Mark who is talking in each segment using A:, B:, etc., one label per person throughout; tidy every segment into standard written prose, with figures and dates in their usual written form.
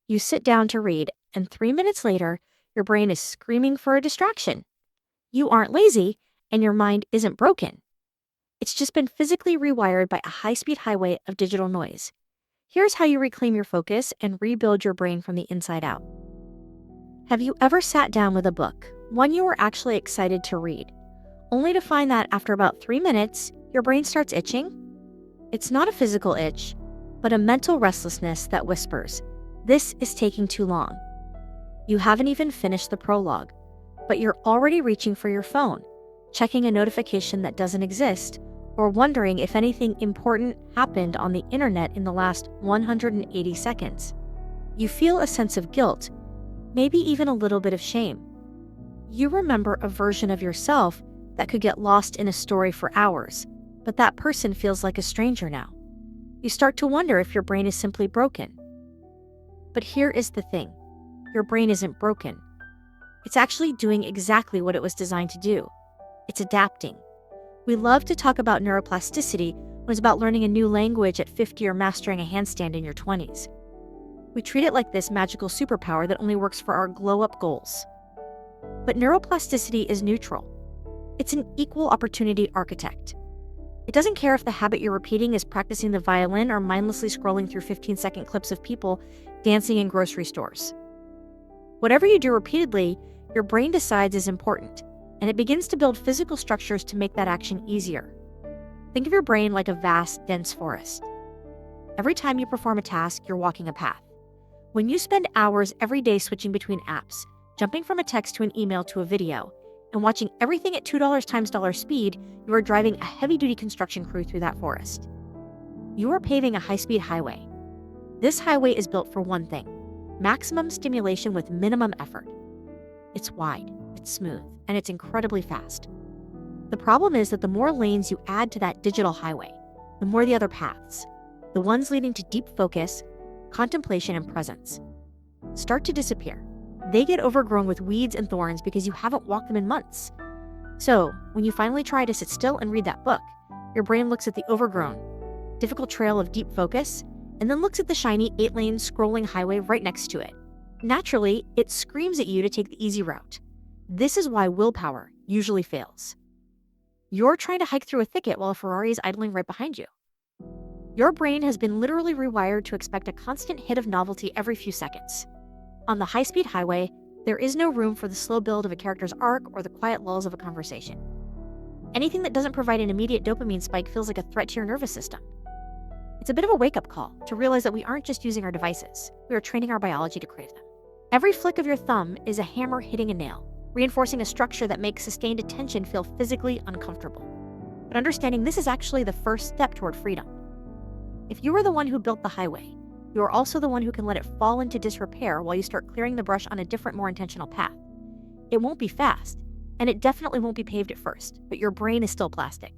A: You sit down to read, and 3 minutes later, your brain is screaming for a distraction. You aren't lazy, and your mind isn't broken. It's just been physically rewired by a high-speed highway of digital noise. Here's how you reclaim your focus and rebuild your brain from the inside out. Have you ever sat down with a book, one you were actually excited to read, only to find that after about 3 minutes, your brain starts itching? It's not a physical itch, but a mental restlessness that whispers, "This is taking too long." You haven't even finished the prologue, but you're already reaching for your phone, checking a notification that doesn't exist, or wondering if anything important happened on the internet in the last 180 seconds. You feel a sense of guilt, maybe even a little bit of shame. You remember a version of yourself that could get lost in a story for hours, but that person feels like a stranger now. You start to wonder if your brain is simply broken. But here is the thing. Your brain isn't broken. It's actually doing exactly what it was designed to do. It's adapting. We love to talk about neuroplasticity when it's about learning a new language at 50 or mastering a handstand in your 20s. We treat it like this magical superpower that only works for our glow-up goals. But neuroplasticity is neutral. It's an equal opportunity architect. It doesn't care if the habit you're repeating is practicing the violin or mindlessly scrolling through 15-second clips of people dancing in grocery stores. Whatever you do repeatedly, your brain decides is important, and it begins to build physical structures to make that action easier. Think of your brain like a vast, dense forest. Every time you perform a task, you're walking a path. When you spend hours every day switching between apps, jumping from a text to an email to a video, and watching everything at $2 times dollar speed, you are driving a heavy-duty construction crew through that forest. You are paving a high-speed highway. This highway is built for one thing: maximum stimulation with minimum effort. It's wide, it's smooth, and it's incredibly fast. The problem is that the more lanes you add to that digital highway, the more the other paths, the ones leading to deep focus, contemplation, and presence, start to disappear. They get overgrown with weeds and thorns because you haven't walked them in months. So, when you finally try to sit still and read that book, your brain looks at the overgrown, difficult trail of deep focus, and then looks at the shiny 8-lane scrolling highway right next to it. Naturally, it screams at you to take the easy route. This is why willpower usually fails. You're trying to hike through a thicket while a Ferrari is idling right behind you. Your brain has been literally rewired to expect a constant hit of novelty every few seconds. On the high-speed highway, there is no room for the slow build of a character's arc or the quiet lulls of a conversation. Anything that doesn't provide an immediate dopamine spike feels like a threat to your nervous system. It's a bit of a wake-up call to realize that we aren't just using our devices, we are training our biology to crave them. Every flick of your thumb is a hammer hitting a nail, reinforcing a structure that makes sustained attention feel physically uncomfortable. But understanding this is actually the first step toward freedom. If you are the one who built the highway, you are also the one who can let it fall into disrepair while you start clearing the brush on a different, more intentional path. It won't be fast, and it definitely won't be paved at first, but your brain is still plastic.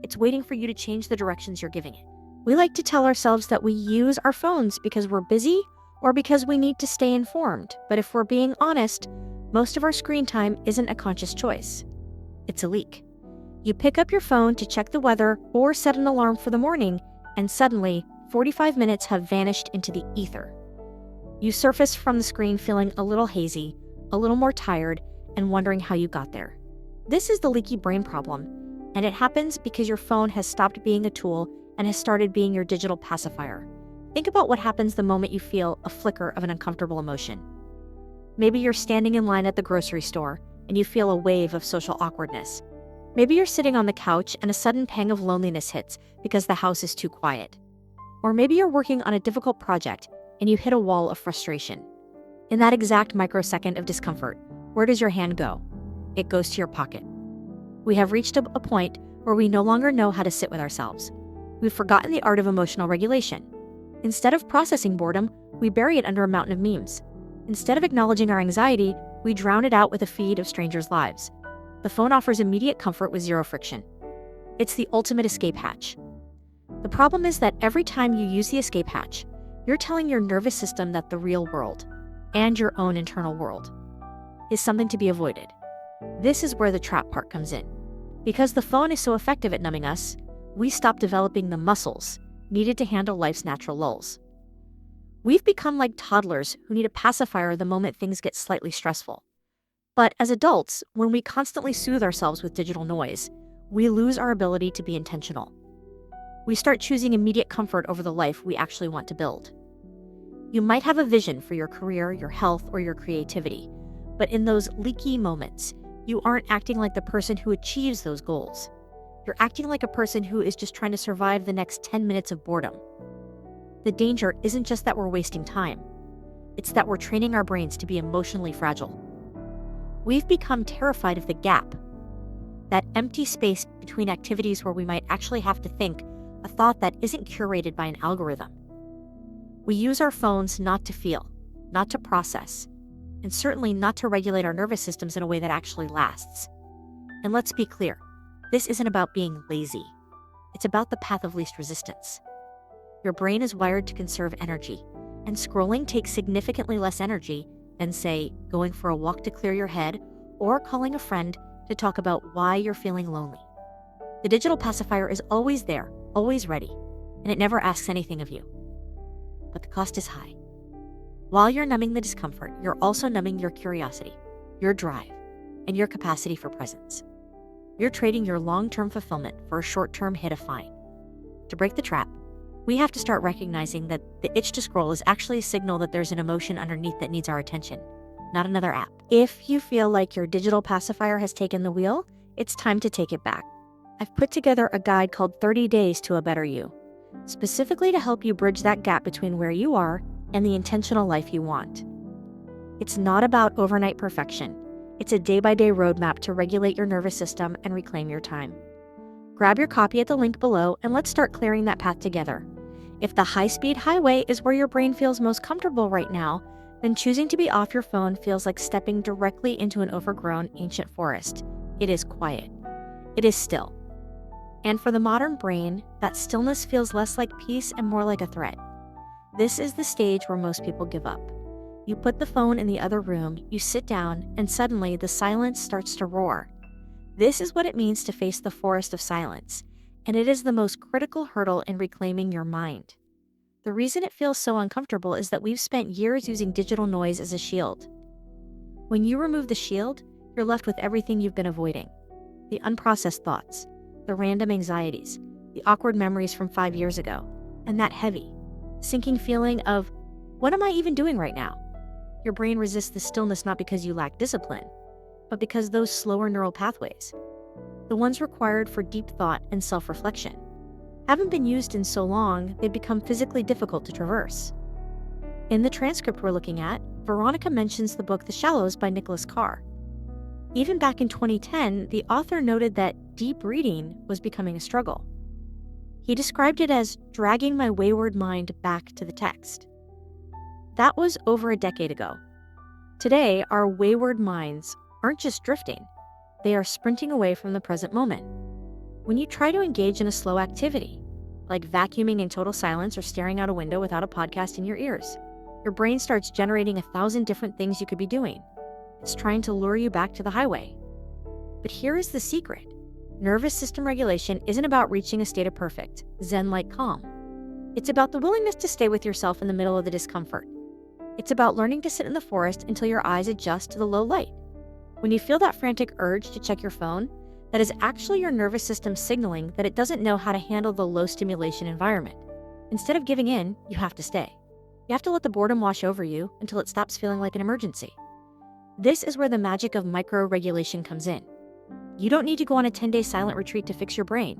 A: It's waiting for you to change the directions you're giving it. We like to tell ourselves that we use our phones because we're busy or because we need to stay informed, but if we're being honest, most of our screen time isn't a conscious choice. It's a leak. You pick up your phone to check the weather or set an alarm for the morning, and suddenly, 45 minutes have vanished into the ether. You surface from the screen feeling a little hazy, a little more tired, and wondering how you got there. This is the leaky brain problem, and it happens because your phone has stopped being a tool and has started being your digital pacifier. Think about what happens the moment you feel a flicker of an uncomfortable emotion. Maybe you're standing in line at the grocery store and you feel a wave of social awkwardness. Maybe you're sitting on the couch and a sudden pang of loneliness hits because the house is too quiet. Or maybe you're working on a difficult project and you hit a wall of frustration. In that exact microsecond of discomfort, where does your hand go? It goes to your pocket. We have reached a point where we no longer know how to sit with ourselves. We've forgotten the art of emotional regulation. Instead of processing boredom, we bury it under a mountain of memes. Instead of acknowledging our anxiety, we drown it out with a feed of strangers' lives. The phone offers immediate comfort with zero friction. It's the ultimate escape hatch. The problem is that every time you use the escape hatch, you're telling your nervous system that the real world, and your own internal world, is something to be avoided. This is where the trap part comes in. Because the phone is so effective at numbing us, we stop developing the muscles needed to handle life's natural lulls. We've become like toddlers who need a pacifier the moment things get slightly stressful. But as adults, when we constantly soothe ourselves with digital noise, we lose our ability to be intentional. We start choosing immediate comfort over the life we actually want to build. You might have a vision for your career, your health, or your creativity, but in those leaky moments, you aren't acting like the person who achieves those goals. You're acting like a person who is just trying to survive the next 10 minutes of boredom. The danger isn't just that we're wasting time. It's that we're training our brains to be emotionally fragile. We've become terrified of the gap, that empty space between activities where we might actually have to think a thought that isn't curated by an algorithm. We use our phones not to feel, not to process, and certainly not to regulate our nervous systems in a way that actually lasts. And let's be clear, this isn't about being lazy. It's about the path of least resistance. Your brain is wired to conserve energy, and scrolling takes significantly less energy than, say, going for a walk to clear your head or calling a friend to talk about why you're feeling lonely. The digital pacifier is always there, always ready, and it never asks anything of you. But the cost is high. While you're numbing the discomfort, you're also numbing your curiosity, your drive, and your capacity for presence. You're trading your long-term fulfillment for a short-term hit of fine. To break the trap, we have to start recognizing that the itch to scroll is actually a signal that there's an emotion underneath that needs our attention, not another app. If you feel like your digital pacifier has taken the wheel, it's time to take it back. I've put together a guide called 30 Days to a Better You, specifically to help you bridge that gap between where you are and the intentional life you want. It's not about overnight perfection. It's a day-by-day roadmap to regulate your nervous system and reclaim your time. Grab your copy at the link below and let's start clearing that path together. If the high-speed highway is where your brain feels most comfortable right now, then choosing to be off your phone feels like stepping directly into an overgrown ancient forest. It is quiet. It is still. And for the modern brain, that stillness feels less like peace and more like a threat. This is the stage where most people give up. You put the phone in the other room, you sit down, and suddenly the silence starts to roar. This is what it means to face the forest of silence, and it is the most critical hurdle in reclaiming your mind. The reason it feels so uncomfortable is that we've spent years using digital noise as a shield. When you remove the shield, you're left with everything you've been avoiding. The unprocessed thoughts, the random anxieties, the awkward memories from 5 years ago, and that heavy, sinking feeling of, what am I even doing right now? Your brain resists the stillness not because you lack discipline, but because those slower neural pathways, the ones required for deep thought and self-reflection, haven't been used in so long they've become physically difficult to traverse. In the transcript we're looking at, Veronica mentions the book The Shallows by Nicholas Carr. Even back in 2010, the author noted that deep reading was becoming a struggle. He described it as dragging my wayward mind back to the text. That was over a decade ago. Today, our wayward minds aren't just drifting, they are sprinting away from the present moment. When you try to engage in a slow activity, like vacuuming in total silence or staring out a window without a podcast in your ears, your brain starts generating 1,000 different things you could be doing. It's trying to lure you back to the highway. But here is the secret. Nervous system regulation isn't about reaching a state of perfect, Zen-like calm. It's about the willingness to stay with yourself in the middle of the discomfort. It's about learning to sit in the forest until your eyes adjust to the low light. When you feel that frantic urge to check your phone, that is actually your nervous system signaling that it doesn't know how to handle the low stimulation environment. Instead of giving in, you have to stay. You have to let the boredom wash over you until it stops feeling like an emergency. This is where the magic of micro-regulation comes in. You don't need to go on a 10-day silent retreat to fix your brain.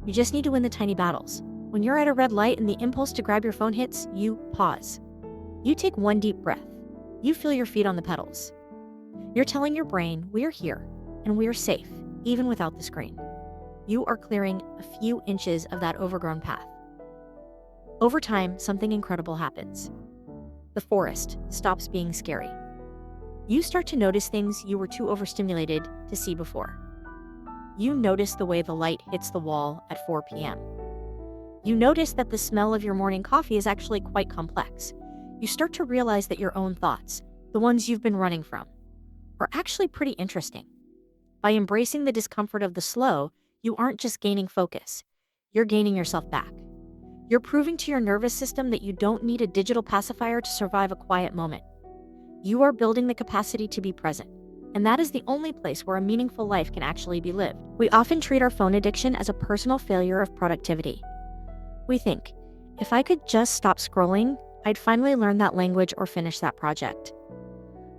A: You just need to win the tiny battles. When you're at a red light and the impulse to grab your phone hits, you pause. You take one deep breath. You feel your feet on the pedals. You're telling your brain, we're here, and we're safe, even without the screen. You are clearing a few inches of that overgrown path. Over time, something incredible happens. The forest stops being scary. You start to notice things you were too overstimulated to see before. You notice the way the light hits the wall at 4 p.m. You notice that the smell of your morning coffee is actually quite complex. You start to realize that your own thoughts, the ones you've been running from, are actually pretty interesting. By embracing the discomfort of the slow, you aren't just gaining focus, you're gaining yourself back. You're proving to your nervous system that you don't need a digital pacifier to survive a quiet moment. You are building the capacity to be present. And that is the only place where a meaningful life can actually be lived. We often treat our phone addiction as a personal failure of productivity. We think, if I could just stop scrolling, I'd finally learn that language or finish that project.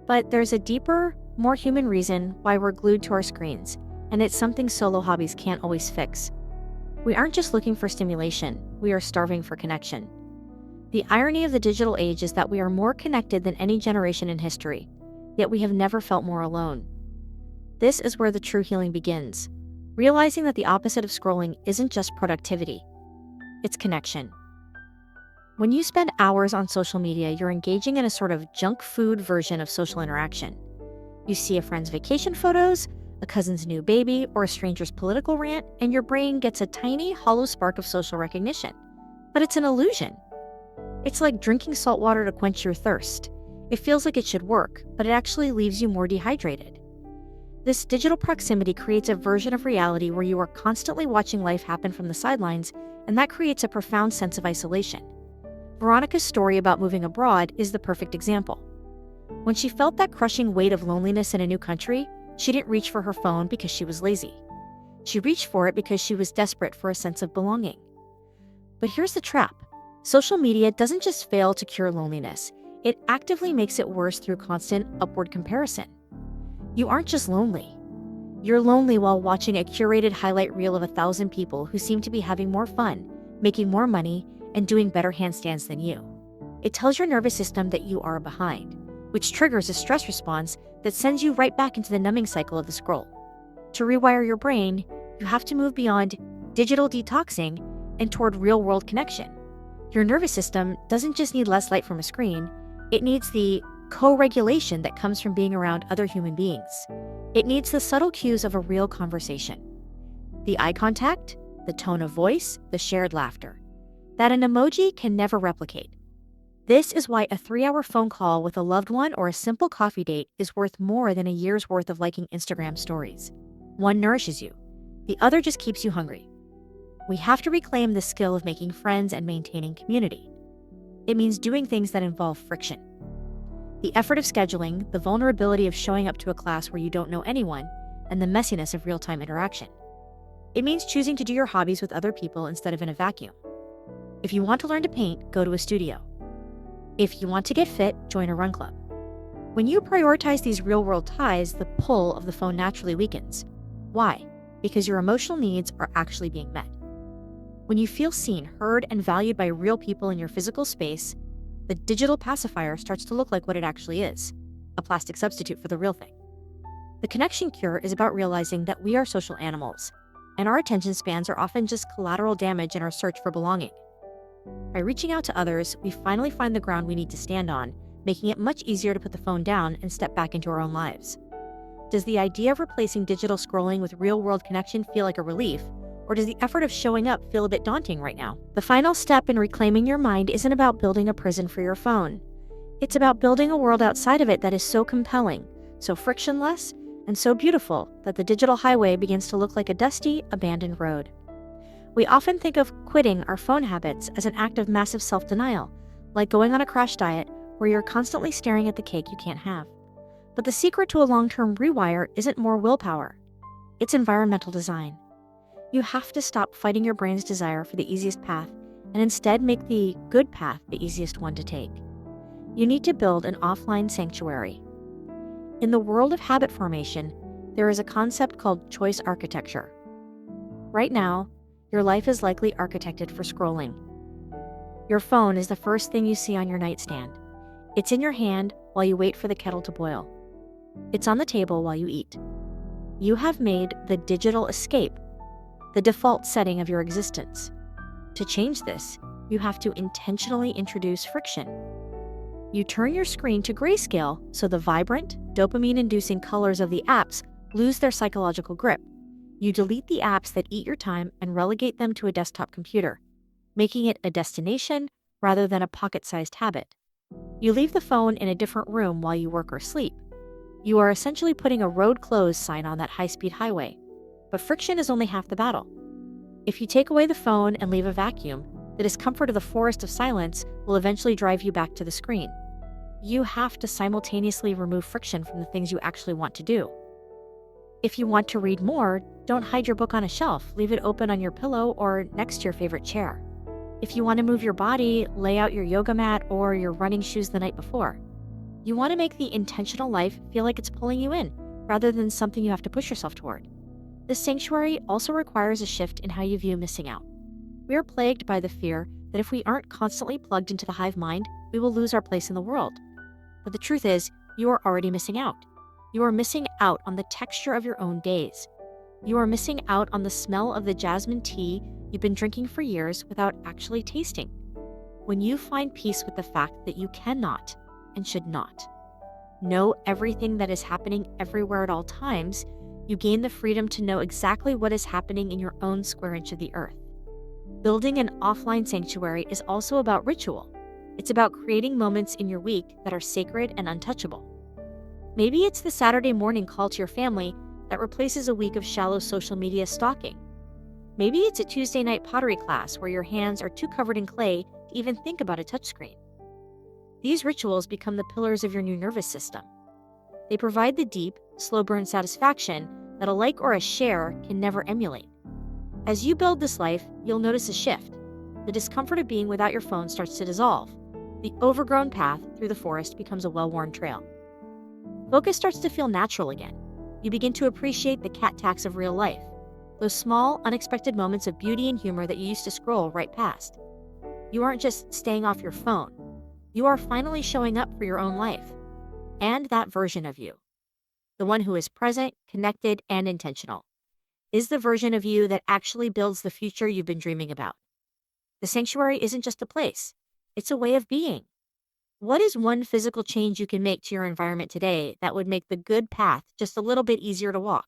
A: But there's a deeper, more human reason why we're glued to our screens, and it's something solo hobbies can't always fix. We aren't just looking for stimulation, we are starving for connection. The irony of the digital age is that we are more connected than any generation in history, yet we have never felt more alone. This is where the true healing begins, realizing that the opposite of scrolling isn't just productivity, it's connection. When you spend hours on social media, you're engaging in a sort of junk food version of social interaction. You see a friend's vacation photos, a cousin's new baby, or a stranger's political rant, and your brain gets a tiny, hollow spark of social recognition. But it's an illusion. It's like drinking salt water to quench your thirst. It feels like it should work, but it actually leaves you more dehydrated. This digital proximity creates a version of reality where you are constantly watching life happen from the sidelines, and that creates a profound sense of isolation. Veronica's story about moving abroad is the perfect example. When she felt that crushing weight of loneliness in a new country, she didn't reach for her phone because she was lazy. She reached for it because she was desperate for a sense of belonging. But here's the trap. Social media doesn't just fail to cure loneliness, it actively makes it worse through constant upward comparison. You aren't just lonely. You're lonely while watching a curated highlight reel of 1,000 people who seem to be having more fun, making more money, and doing better handstands than you. It tells your nervous system that you are behind, which triggers a stress response that sends you right back into the numbing cycle of the scroll. To rewire your brain, you have to move beyond digital detoxing and toward real-world connection. Your nervous system doesn't just need less light from a screen, it needs the co-regulation that comes from being around other human beings. It needs the subtle cues of a real conversation. The eye contact, the tone of voice, the shared laughter. That an emoji can never replicate. This is why a 3-hour phone call with a loved one or a simple coffee date is worth more than a year's worth of liking Instagram stories. One nourishes you. The other just keeps you hungry. We have to reclaim the skill of making friends and maintaining community. It means doing things that involve friction. The effort of scheduling, the vulnerability of showing up to a class where you don't know anyone, and the messiness of real-time interaction. It means choosing to do your hobbies with other people instead of in a vacuum. If you want to learn to paint, go to a studio. If you want to get fit, join a run club. When you prioritize these real-world ties, the pull of the phone naturally weakens. Why? Because your emotional needs are actually being met. When you feel seen, heard, and valued by real people in your physical space, the digital pacifier starts to look like what it actually is, a plastic substitute for the real thing. The connection cure is about realizing that we are social animals, and our attention spans are often just collateral damage in our search for belonging. By reaching out to others, we finally find the ground we need to stand on, making it much easier to put the phone down and step back into our own lives. Does the idea of replacing digital scrolling with real-world connection feel like a relief, or does the effort of showing up feel a bit daunting right now? The final step in reclaiming your mind isn't about building a prison for your phone. It's about building a world outside of it that is so compelling, so frictionless, and so beautiful that the digital highway begins to look like a dusty, abandoned road. We often think of quitting our phone habits as an act of massive self-denial, like going on a crash diet where you're constantly staring at the cake you can't have. But the secret to a long-term rewire isn't more willpower. It's environmental design. You have to stop fighting your brain's desire for the easiest path and instead make the good path the easiest one to take. You need to build an offline sanctuary. In the world of habit formation, there is a concept called choice architecture. Right now, your life is likely architected for scrolling. Your phone is the first thing you see on your nightstand. It's in your hand while you wait for the kettle to boil. It's on the table while you eat. You have made the digital escape the default setting of your existence. To change this, you have to intentionally introduce friction. You turn your screen to grayscale so the vibrant, dopamine-inducing colors of the apps lose their psychological grip. You delete the apps that eat your time and relegate them to a desktop computer, making it a destination rather than a pocket-sized habit. You leave the phone in a different room while you work or sleep. You are essentially putting a road closed sign on that high-speed highway. But friction is only half the battle. If you take away the phone and leave a vacuum, The discomfort of the forest of silence will eventually drive you back to the screen. You have to simultaneously remove friction from the things you actually want to do. If you want to read more, don't hide your book on a shelf. Leave it open on your pillow or next to your favorite chair. If you want to move your body, lay out your yoga mat or your running shoes the night before. You want to make the intentional life feel like it's pulling you in, rather than something you have to push yourself toward. This sanctuary also requires a shift in how you view missing out. We are plagued by the fear that if we aren't constantly plugged into the hive mind, we will lose our place in the world. But the truth is, you are already missing out. You are missing out on the texture of your own days. You are missing out on the smell of the jasmine tea you've been drinking for years without actually tasting. When you find peace with the fact that you cannot and should not know everything that is happening everywhere at all times, you gain the freedom to know exactly what is happening in your own square inch of the earth. Building an offline sanctuary is also about ritual. It's about creating moments in your week that are sacred and untouchable. Maybe it's the Saturday morning call to your family that replaces a week of shallow social media stalking. Maybe it's a Tuesday night pottery class where your hands are too covered in clay to even think about a touchscreen. These rituals become the pillars of your new nervous system. They provide the deep, slow burn satisfaction that a like or a share can never emulate. As you build this life, you'll notice a shift. The discomfort of being without your phone starts to dissolve. The overgrown path through the forest becomes a well-worn trail. Focus starts to feel natural again. You begin to appreciate the cat-tacks of real life, those small, unexpected moments of beauty and humor that you used to scroll right past. You aren't just staying off your phone. You are finally showing up for your own life, and that version of you. The one who is present, connected, and intentional is the version of you that actually builds the future you've been dreaming about. The sanctuary isn't just a place, it's a way of being. What is one physical change you can make to your environment today that would make the good path just a little bit easier to walk?